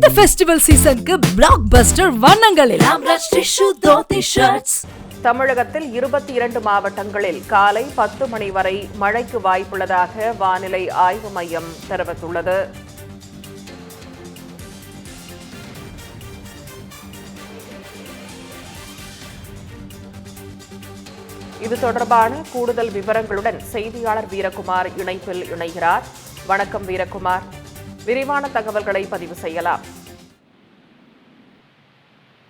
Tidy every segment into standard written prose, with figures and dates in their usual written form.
இந்த ஃபெஸ்டிவல் சீசனுக்கு பிளாக் பஸ்டர் வண்ணங்களில் தமிழகத்தில் 22 மாவட்டங்களில் காலை 10 மணி வரை மழைக்கு வாய்ப்புள்ளதாக வானிலை ஆய்வு மையம் தெரிவித்துள்ளது. இது தொடர்பான கூடுதல் விவரங்களுடன் செய்தியாளர் வீரகுமார் இணைப்பில் இணைகிறார். வணக்கம் வீரகுமார், விரிவான தகவல்களை பதிவு செய்யலாம்.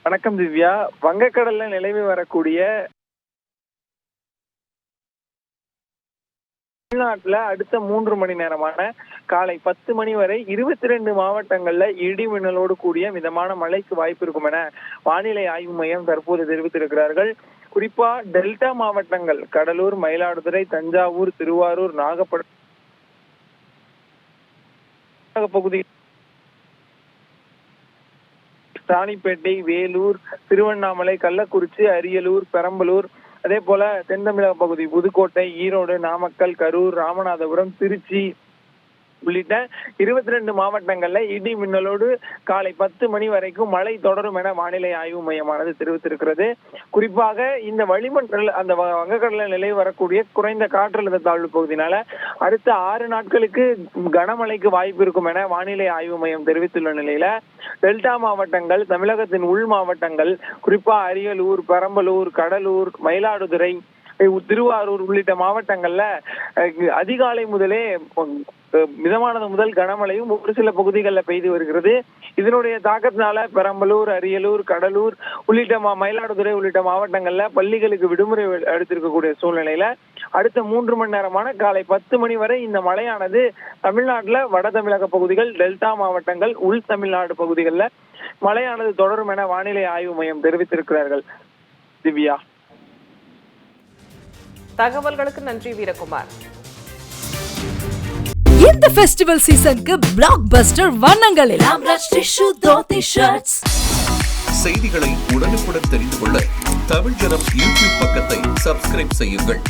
வணக்கம் திவ்யா. வங்கக்கடல்ல நிலவி வரக்கூடிய தமிழ்நாட்டுல அடுத்த 3 மணி நேரமான காலை 10 மணி வரை 22 மாவட்டங்கள்ல இடி மின்னலோடு கூடிய மிதமான மழைக்கு வாய்ப்பு இருக்கும் என வானிலை ஆய்வு மையம் தற்போது தெரிவித்திருக்கிறார்கள். குறிப்பா டெல்டா மாவட்டங்கள் கடலூர், மயிலாடுதுறை, தஞ்சாவூர், திருவாரூர், நாகப்பட்டினம் பகுதி, ராணிப்பேட்டை, வேலூர், திருவண்ணாமலை, கள்ளக்குறிச்சி, அரியலூர், பெரம்பலூர், அதே போல தென் தமிழக பகுதி புதுக்கோட்டை, ஈரோடு, நாமக்கல், கரூர், ராமநாதபுரம், திருச்சி உள்ளிட்ட 22 மாவட்டங்கள்ல இடி மின்னலோடு காலை 10 மணி வரைக்கும் மழை தொடரும் என வானிலை ஆய்வு மையமானது தெரிவித்திருக்கிறது. குறிப்பாக இந்த வளிமண்டல அந்த வங்கக்கடலில் நிலவி வரக்கூடிய குறைந்த காற்றழுத்த தாழ்வு பகுதியினால அடுத்த 6 நாட்களுக்கு கனமழைக்கு வாய்ப்பு இருக்கும் என வானிலை ஆய்வு மையம் தெரிவித்துள்ள நிலையில டெல்டா மாவட்டங்கள், தமிழகத்தின் உள் மாவட்டங்கள், குறிப்பா அரியலூர், பெரம்பலூர், கடலூர், மயிலாடுதுறை, திருவாரூர் உள்ளிட்ட மாவட்டங்கள்ல அதிகாலை முதலே மிதமானது முதல் கனமழையும் ஒரு சில பகுதிகளில் பெய்து வருகிறது. இதனுடைய தாக்கத்தினால பெரம்பலூர், அரியலூர், கடலூர் உள்ளிட்ட மயிலாடுதுறை உள்ளிட்ட மாவட்டங்கள்ல பள்ளிகளுக்கு விடுமுறை எடுத்திருக்கக்கூடிய சூழ்நிலையில அடுத்த 3 மணி நேரமான காலை 10 மணி வரை இந்த மழையானது தமிழ்நாட்டுல வட தமிழக பகுதிகள், டெல்டா மாவட்டங்கள், உள் தமிழ்நாடு பகுதிகளில் மழையானது தொடரும் என வானிலை ஆய்வு மையம் தெரிவித்திருக்கிறார்கள். திவ்யா, தகவல்களுக்கு நன்றி வீரகுமார். இந்த ஃபெஸ்டிவல் சீசனுக்கு பிளாக் பஸ்டர் வண்ணங்களில் செய்திகளை உடனுக்குடன் தெரிந்து கொள்ள தமிழ் ஜனம் யூடியூப் பக்கத்தை சப்ஸ்கிரைப் செய்யுங்கள்.